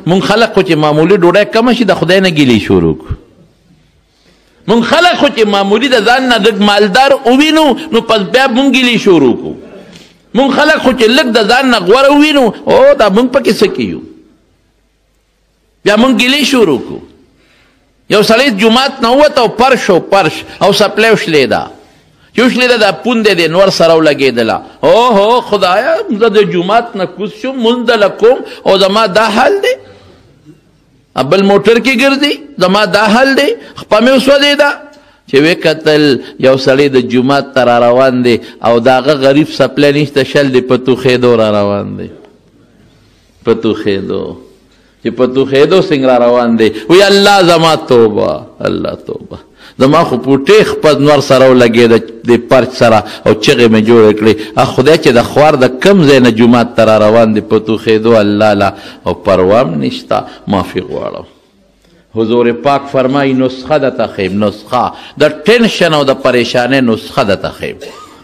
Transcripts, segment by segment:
مونږ خلک خو چې معمولي ډوډۍ کمه شي د خدای نه ګیلې شروع کړو. مونږ خلک خو چې معمولي د ځان نه لږ مالدار ووینو نو پس بیا مونږ ګیلې شروع کړو. مونږ خلک خو چې لږ د ځان نه غوره ووینو او دا مونږ پکې څه کیو بیا مونږ ګیلې شروع کړو. یو سړی جومات نه ووت او پرش او سپلی وشلېده چې وشلېده دا پونده دی نور سره ولګېدله. اوهو خدایه زه د جومات نه کوز شم مونځ دله کوم او زما دا حال دی بل موټر کې ګرځي زما دا حال دی خپه مې وسوځېده چې وې کتل یو سړی د جومات ته را روان دی او د هغه غریب سپلی نشته شل دی په توخېدو را روان دی په توخېدو چې په توخېدو څنګه را روان دی وی الله زما توبه الله توبه زما خو پوټې خپل نور سره ولګېده د پرچ سره او چغې مې جوړې کړې خدای چې د خوار د کم ځای نه جومات ته را روان دی په توخېدو الله لا او پروا هم نشته معافي غواړم. حضور پاک فرمایي نسخه درته ښیم نسخه د ټینشن او د پریشانۍ نسخه درته ښیم.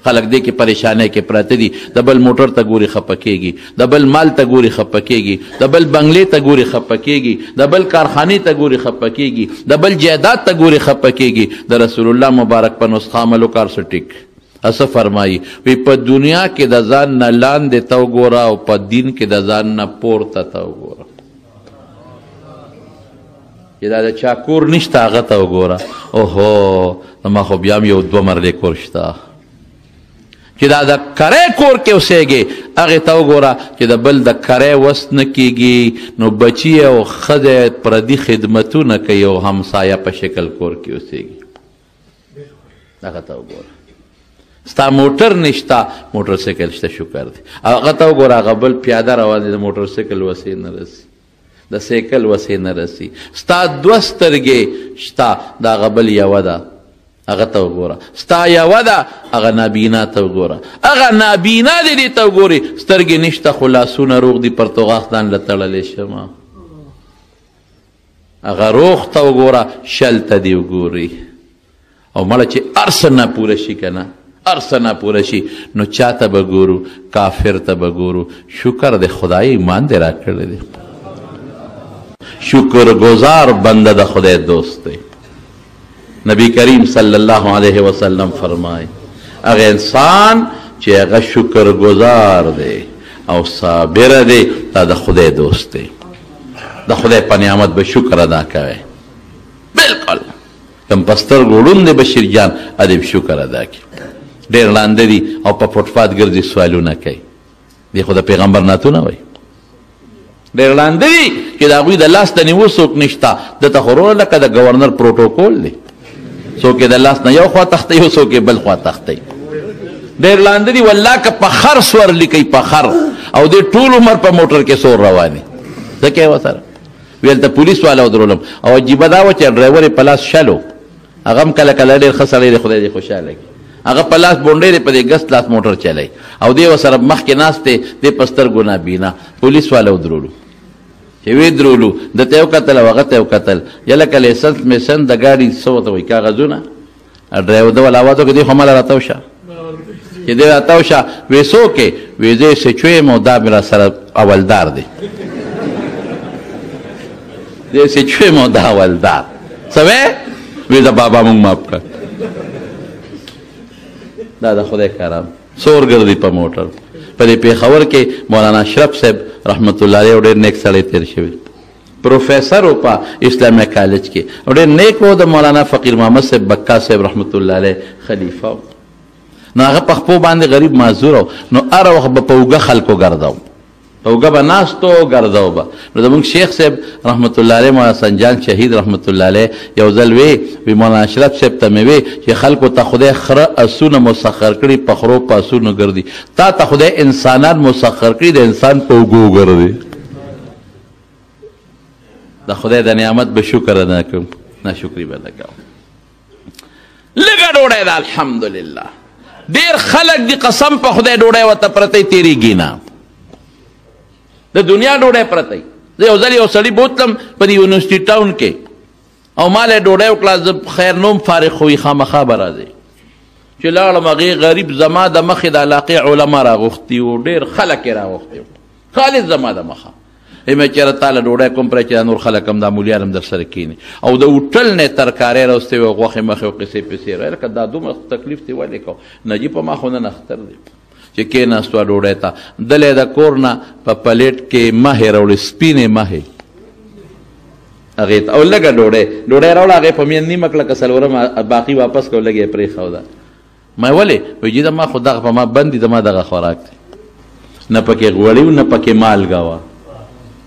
خلک دې کې پریشانۍ کې پراته دي د بل موټر ته ګوري خفه کېږي د بل مال ته ګوري خفه کېږي د بل بنګلې ته ګوري خفه کېږي د بل کارخانې ته ګوري خفه کېږي د بل جایداد ته ګوري خفه کېږي. د رسول الله مبارک په نسخه عمل وکړ څه ټیک اسه فرمایي وی په دنیا کې د ځان نه لاندې ته وګوره او په دین کې د ځان نه پورته ته وګوره. چې دا د چا کور نشته هغه ته وګوره اوهو زما خو بیا هم یو دوه مرلې کور شته. چې دا د کری کور کې اوسېږي هغې ته وګوره چې د بل د کری وس نه کېږي نو بچي او ښځې پردي خدمتونه کوي او همسایه په شکل کور کې اوسېږي. هغه ته وګوره ستا موټر نشته موټر سایکل شته شکر دی. هغه ته وګوره هغه بل پیاده روان دی د موټر سایکل وسې نه رسي د سایکل وسې نه رسي. ستا دوه سترګې شته د هغه بل یوه ده هغه ته وګوره. ستا یوه ده هغه نابینا ته وګوره. هغه نابینا دی دې ته وګورې سترګې نشته خو لاسونه روغ دي پرتوغاښ ځان له تړلی شمه. هغه روغ ته وګوره شل ته دې وګوري او مړه چې هر څه نه پوره شي که نه هر څه نه پوره شي نو چا ته به ګورو کافر ته به ګورو. شکر د خدای ایمان دې را کړی دی. شکر گزار بنده د خدای دوست دی. نبی کریم صلی الله علیه وسلم فرمای هغه انسان چې هغه شکر گزار دی او صابر دی دا د خدای دوست دی. د خدای په نعمت به شکر ادا کوي. بالکل کم پستر ګوړون دی بشیر جان ادب شکر ادا کوي. ډېر لاندې دي او په فوټپات ګرځي سوالونه کوي. دی خو د پیغمبر نعتونه وایي. ډېر لاندې دي چې د هغوی د لاس د نیو څوک نشته دته خو وروره لکه د ګورنر پروټوکول دی څوک یې د لاس نه یو خوا تختی او څوک یې بل خوا تختی. ډېر لاندې دي والله که په خر سور لیکئ په خر او دې ټول عمر په موټر کې سور روانې څه کوې ورسره ویل ته پولیس والا ودرولم او عجیبه دا وه چې ډرایور یې په لاس شلو هغه هم کله کله ډېر ښه سړی دی خدای دې خوشحاله کړي هغه په لاس بونډۍ دی په دې ګس لاس موټر چلی او دې ورسره مخکې ناست دی دې په سترګو نابینا پولیس والا ودرولو چې وی درولو ده ته یې وکتل او هغه ته یې وکتل یلکه لیسنس میسن د ګاډي څه ورته وایي کاغذونه ډرایور ده ول اواز وکړه دې خو مله راتاو شه چې دې راتاو شه وی څوک یې وی زه یې سچو یم او دا مې را سره اولدار دی دې سچو یم او دا اولدار څه وی وی د بابا مونږ ماف کړه دا د خدای کرام سور ګرځي په موټر. په دې پېښور کې مولانا اشرف صاحب رحمت الله علیه ډېر نیک سړی تېر شوی پروفیسر و په اسلامي کالج کې او ډېر نیک و د مولانا فقیر محمد صاحب بکا صاحب رحمت الله علیه خلیفه و. نو هغه په خپو باندې غریب معذور و نو هر وخت به په اوږه خلکو ګرځاو په اوږه به ناست و ګرځاو به. نو زموږ شیخ صاحب رحمت الله علیه مولانا سنجان شهید رحمت الله علیه یو ځل وی مولانا اشرف صاحب ته مې وی چې خلکو ته خدای خره اسونه مسخر کړي په خرو په اسونو ګرځي تا ته خدای انسانان مسخر کړي د انسان په اوږو ګرځي. د خدای د نعمت به شکر ادا کوم ناشکري به نه کوم. لږه ډوډۍ ده الحمدلله ډېر خلک دي قسم په خدای ډوډۍ ورته پرتی تېرېږي نه د دنیا ډوډۍ پرتی. زه یو ځل یو سړي بوتلم په دې یونیورسټي ټاون کې او ما له ډوډۍ وکړه زه خیر نوم فارغ خو وي خامخا به راځئ چې لاړم هغې غریب زما د مخې د علاقې علما راغوښتي وو ډېر خلک یې راغوښتي وو خالص زما د مخه مې چېرې تاله ډوډۍ کوم پرې چې دا نور خلک هم دا مولیان هم در سره کښېني او د هوټل نه ترکارۍ راوستې وې غوښې مخې او قصې پسې لکه دا دومره تکلیف دې ولې کو نجیب په ما خو نن اختر دی چې کېناستو ډوډۍ ته دلې د کور نه په پلیټ کې مهې راوړې سپینې مهې هغې ته او لږه ډوډۍ راوړه هغې په مین نیمه کړه که څلورم باقي واپس کړه لږ یې پرېښوده ما ولې وایي جي ما خو دغه په ما بند دي د ما دغه خوراک دی نه پکې غوړي و نه پکې مالګه وه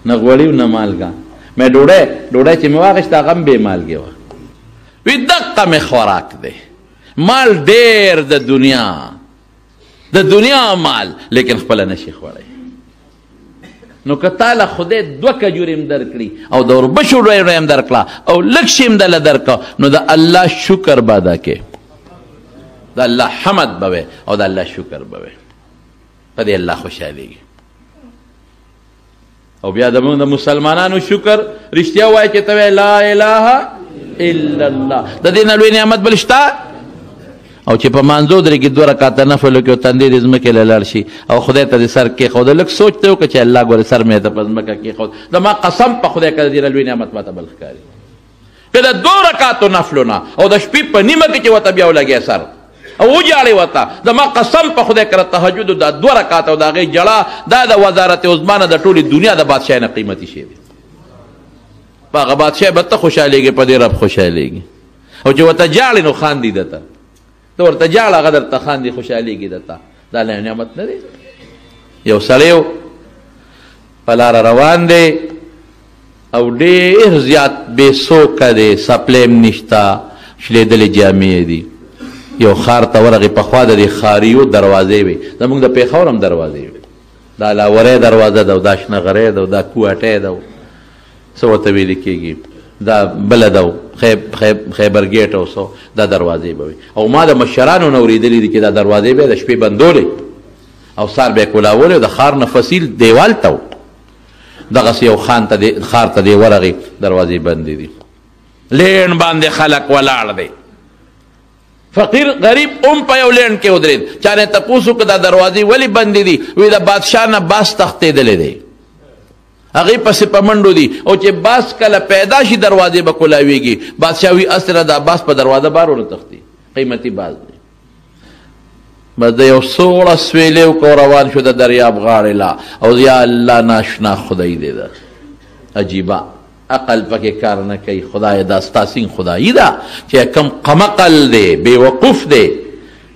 نه غوړي و نه مالګه مې ډوډۍ چې مې واخېسته هغه هم بې مالګې وه وی دقه مې خوراک دی مال ډېر د دنیا مال لیکن خپله نشي خوړی نو که تاله خدای 2 کجورې هم درکړي او د وربشو ډوډۍ هم درکړه او لږ شي هم دله درکړه نو د الله شکر به ادا کې د الله حمد به وی او د الله شکر به وی په دې الله خوشحالېږي او بیا زموږ د مسلمانانو شکر رښتیا وایي چې ته وایې لا اله الا الله د دې نه لوی نعمت بل شته او چې په مانځو درې کې 2 رکعاته نفل وکړي او تندی دې ځمکې له لاړ شي او خدای ته دې سر کېښوده لږ سوچ ته وکړه چې الله ګورې سر مې ته په ځمکه کېښود زما قسم په خدای که د دې نه لوی نعمت ماته بل ښکاري که د 2 رکعاتو نفلو نه او د شپې په نیمه کې چې ورته بیا ولګې سر او وجاړې ورته زما قسم په خدای که د تهجدو دا 2 رکعاته او د هغې جړه دا د وزارت عظما نه د ټولې دنیا د بادشاه نه قیمتي شی دی په هغه بادشاه به ته خوشحالېږې په دې رب خوشحالېږي او چې ورته جاړې نو خاندي درته ته ورته جاړه هغه درته خاندي خوشحالېږي درته دا لوی نعمت نه دی یو سړی په لاره روان دی او ډېر زیات بې سوکه دی سپلی هم نشته شلېدلې جامې دي یو ښار ته ورغې پخوا د دې ښاریو دروازې وې زموږ د پېښور هم دروازې وې دا لاورۍ دروازه ده او دا شنه غری ده او دا کوهټۍ ده څه ورته ویلې کېږي دا بله ده خیبر ګیټ او څه دا دروازې به وي او ما د مشرانو نه اورېدلي دي چې دا دروازې به د شپې بندولې او سار به یې کولولې او د ښار نه فصیل دیوال ته و دغسې یو ښار ته دې ورغې دروازې بندې دي لین باندې خلک ولاړ دی فقیر غریب په یو لین کې ودرېد چا نه تپوس وکړه دا دروازې ولې بندې دي وی د بادشاه نه باس تښتېدلی دی هغې پسې په منډو دي او چې باس کله پیدا شي دروازې به کولاویږي بادشاه وي اسره دا باس په دروازه بار ونه تښتي قیمتي باز دی بس د یو سوړه سویلې وکړو روان شو د دریاب غاړې لا او یا الله ناشنا خدای دی ده عجیبه عقل پکې کار نه کوي خدای دا ستاسین خدایي ده چې کم قمقل دی بېوقوف دی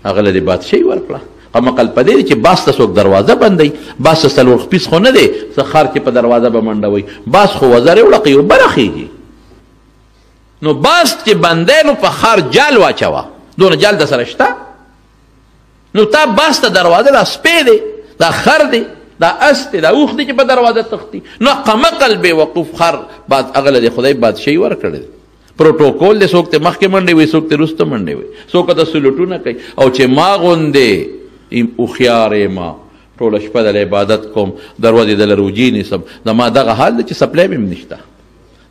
هغه له دې بادشاهي ورکړه قمقل په دې دی چې باس ته څوک دروازه بندوي باس ته 4 خپیس خو نه دی څه ښار کې په دروازه به منډوي باس خو وزرې وړقوي او برخېږي نو باس چې بندی نو په ښار جال واچوه دونه جال د سره شته نو تا باس ته دروازه دا سپی دی دا خر دی دا اس دی دا اوښ دی چې په دروازه تښتي نو قمقل بې وقوف خر هغه له د خدای بادشاهي ورکړی دی پروټوکول دی څوک ته مخکې منډې وي څوک ته وروسته منډې وي څوک ته سلوټونه کوي او چې ما غوندې هوښیار یم ټوله شپه دله عبادت کوم دروازې دله روجې نیسم زما دغه حال دی چې سپلی مې هم نشته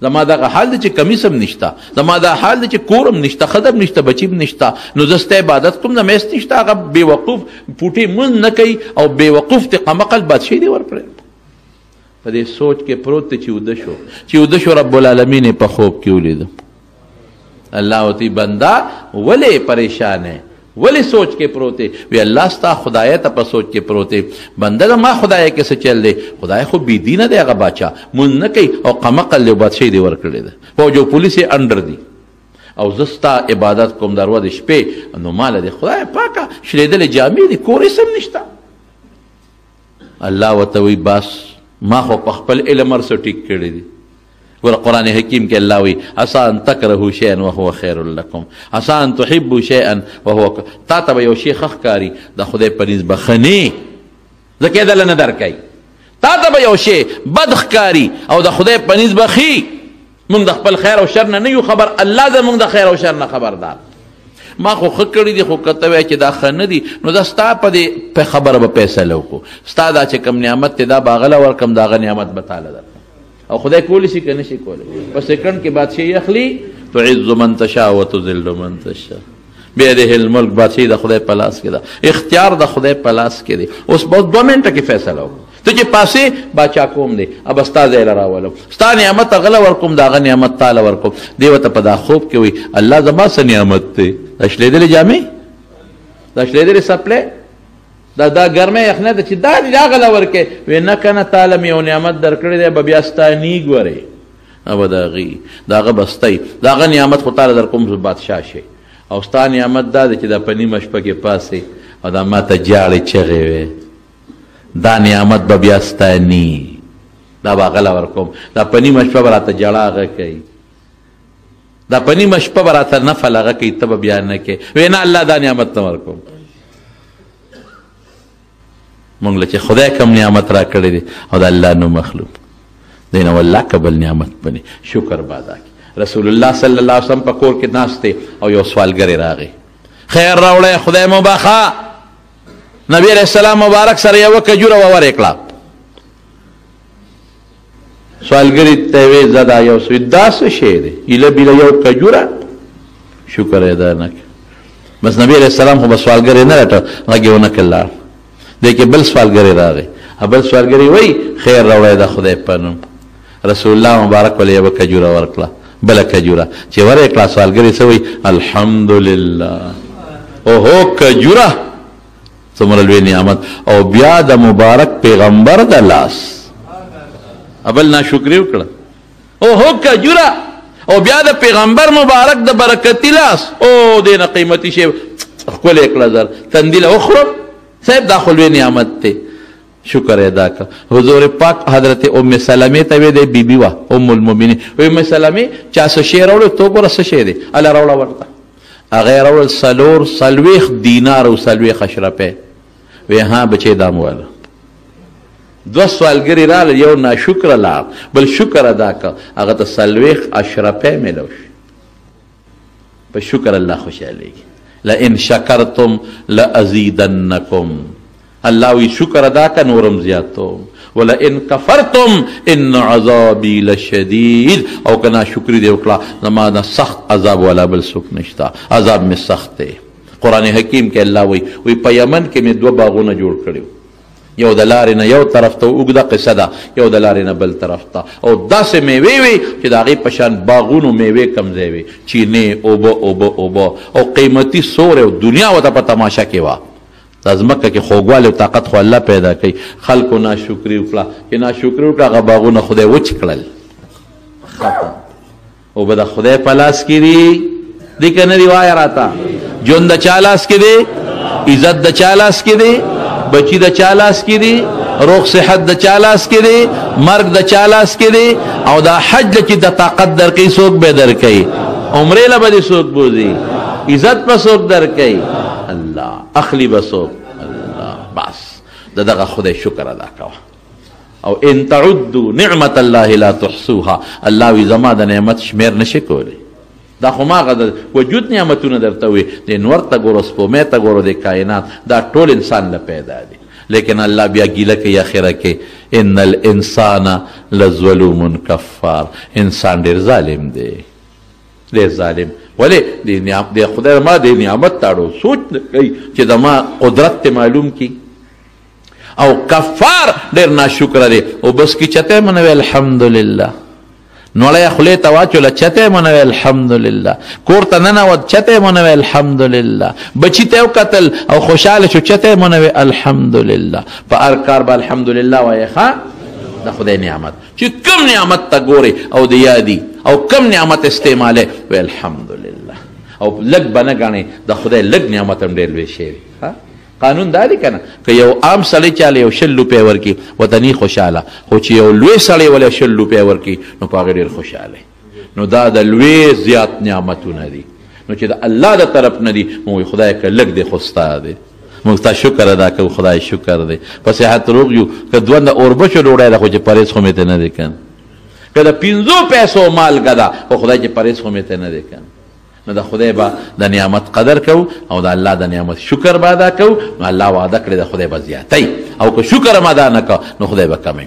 زما دغه حال دی چې کمیس هم نشته زما دا حال دی چې کور هم نشته ښځه هم نشته بچي هم نشته نو زه ستا عبادت کوم نه میس نشته هغه بېوقوف پوټې مونځ نه کوي او بېوقوف د قمقل بادشاهي دی ورکړی په دې سوچ کې پروت دی چې وده شو رب العالمین یې په خوب کې ولیده الله ورته بنده ولې پریشان یې ولې سوچ کې پروت دی وی الله ستا خدای ته په سوچ کې پروت دی بنده ما خدای کې څه چل دی خدای خو بېدینه دی هغه باچا مونځ نه کوي او قمقل دی بادشاهي دی ورکړی دی فوج او پولیس یې انډر دي او زه ستا عبادت کوم د ورځې شپې نو ماله دی خدای پاکه شلېدلې جامې دي کور هېڅ هم نشته الله ورته وی بس ما خو په خپل علم هر څه ټیک کړي دي ور قرآن حکیم کې الله وی عسى ان تکرهوا شیئا وهو خیر لکم عسى ان تحبوا شیئا وهو تا ته به یو شی ښه ښکاري د خدای په نسبت بخني ځکه دله نه درکوي تا ته به یو شی بد ښکاري او د خدای په نسبت ښي موږ د خپل خیر او شر نه یو خبر الله زموږ د خیر او شر نه خبردار ما خو ښه کړي دي خو که ته وایې چې دا ښه نه دي نو دا ستا په دې خبره به فیصله وکړو ستا دا چې کوم نعمت دی دا به هغه له ورکړم د هغه نعمت به تاله درکړم او خدای کولی شي که نه شي کولی په سیکنډ کې بادشاهي اخلي تعز من تشاء وتذل من تشاء بیده الملک بادشاهي د خدای په لاس کې ده اختیار د خدای په لاس کې دی اوس بس 2 منټه کې فیصله وکړو ته چې پاسې باچا کوم دی اب ستا ځای له راولم ستا نعمت غله ورکوم د هغه نعمت تاله ورکوم دی ورته په دا خوب کې وي الله زما څه نعمت دی دا شلېدلې جامې دا شلېدلې څپلې دا ګرمه یخنه ده چې دا دې دا غله ورکې وی نه کنه تعالی مې یو نعمت درکړی دی به بیا ستا نیګ ورې ابه د هغې د هغه بستی د هغه نعمت خو تاله در کوم بادشاه شي او ستا نعمت دا دی چې دا په نیمه شپه کې پاسې او دا ما ته جاړې چغې وې دا نعمت به بیا ستا نی دا به غله ورکوم دا په نیمه شپه به راته جړه هغه کوي دا په نیمه شپه به راته نفل هغه کوي ته به بیا نه کوې وی نه الله دا نعمت نه ورکوم مونږ له چې خدای کم نعمت را کړی دی او د الله نو مخلوق دی نه والله قبل نعمت بني شکر به ادا کړي رسول الله صلی الله علیه وسلم په کور کې ناست دی او یو سوالګری راغی خیر راوړی خدای مو بخا نبی علیہ السلام مبارک سره یوه کجوره وورې کړه سوالګري ته یې وې زدا یو څه دا څه شی دی ایله بیله یو کجوره شکر ادا نه کړ بس نبی علیہ السلام خو به سوالګری نه رټه غږ یې ونه کړ لاړ دی کې بل سوالګری راغی بل سوالګری وی خیر راوړی د خدای په نوم رسول الله مبارک ولې یوه کجوره ورکړه بله کجوره چې ورې کړه سوالګري څه وی الحمدلله اوهو کجوره څومره لوی نعمت او بیا د مبارک پیغمبر د لاس ابل ناشکري وکړه اوهو کجوره او بیا د پیغمبر مبارک د برکتي لاس او دې نه قیمتي شی ښکلی کړه زر تندي له وخورم صاحب دا خو لوی نعمت دی شکر ادا کړه حضور پاک حضرت ام سلمې ته وی دی بیبي وه ام المؤمنین وی ام سلمې چا څه شی راوړی تو ګوره څه شی دی الله راوړه ورته هغه یې راوړل څلوېښت دینار او څلوېښت اشرفې وی ها بچی دا مو واله دوه سوالګري راغلل یو ناشکره لاړ بل شکر ادا کړه هغه ته څلوېښت اشرفې میلو شي په شکر الله خوشحالېږي لئن شکرتم لازیدنکم الله وی شکر ادا کا نورم زیاتوم ولئن کفرتم ان عذابی لشدید او کنا شکری دی وکړه زما نه سخت عذاب والا بل څوک نشته عذاب می سخت دی قرآن حکیم کې الله وی په یمن کې مې دوه باغونه جوړ کړي یو د لارې نه یو طرف ته اوږده قصه ده یو د لارې نه بل طرف ته او داسې میوې وي چې د هغې په شان باغونو میوې کم ځای وي چینې اوبه او قیمتي سور او دنیا ورته په تماشه کې وه دا ځمکه کې خوږوالی او طاقت خو الله پیدا کوي خلکو ناشکري وکړه چې ناشکري وکړه هغه باغونه خدای وچ کړل ختم اوبه د خدای په لاس کې دي دی که نه دي وایه راته ژوند د چا لاس کې دی عزت د چا لاس کې دی بچی د چا لاس کې دی روغ صحت د چا لاس کې دی مرګ د چا لاس کې دی او دا حج چې د طاقت درکوي څوک به درکوي عمرې له به دې څوک بوځي عزت به څوک درکوي الله اخلي به څوک الله بس د دغه خدای شکر ادا کوه او ان تعدوا نعمت الله لا تحصوها الله وی زما د نعمت شمیر نشي کولی دا خو ما غد وجود نعمتونه درته وي د نور ته ګورو سپومې ته ګورو د کائنات دا ټول انسان له پیدا دي لیکن الله بیا ګیله کوي اخره کې ان الانسان لظلوم کفار انسان ډېر ظالم دی ډېر ظالم ولې د خدای ما د نعمت تاړو سوچ نه کوي چې زما قدرت ته معلوم کی او کفار ډېر ناشکره دی او بس کی چته منوي الحمدلله نوړی خولې ته واچوله چته منوي الحمدلله کور ته ننوت چته منوي الحمدلله بچي ته وکتل او خوشحاله شو چته منوي الحمدلله په هر کار به الحمدلله وایې ښه د خدای نعمت چې کم نعمت ته ګورې او د یادي او کم نعمت استعمالې وی الحمدلله او لږ به نه ګڼې د خدای لږ نعمت هم ډېر لوی شی وي قانون دا دی که نه که یو عام سړی چاله یو 100 روپۍ ورکړي وطني خوشحاله خو چې یو لوی سړی ولې 100 روپۍ ورکړي نو په هغې ډېر خوشحاله نو دا د لوی زیات نعمتونه دي نو چې د الله د طرف نه دي موږ خدای که لږ دی خو ستا دی موږ ستا شکر ادا کوو خدای شکر دی په صحت روغ یو که دونه اوربشو ډوډۍ ده خو چې پرهیز خو مې ته نه دی که که د 5 پیسو مالګه ده خو خدای چې پرهیز خو مې ته نه دی که نو د خدای به د نعمت قدر کو او د الله د نعمت شکر به ادا کو نو الله وعده کړی د خدای به زیاتی او که شکر هم ادا نه کو نو خدای به کمی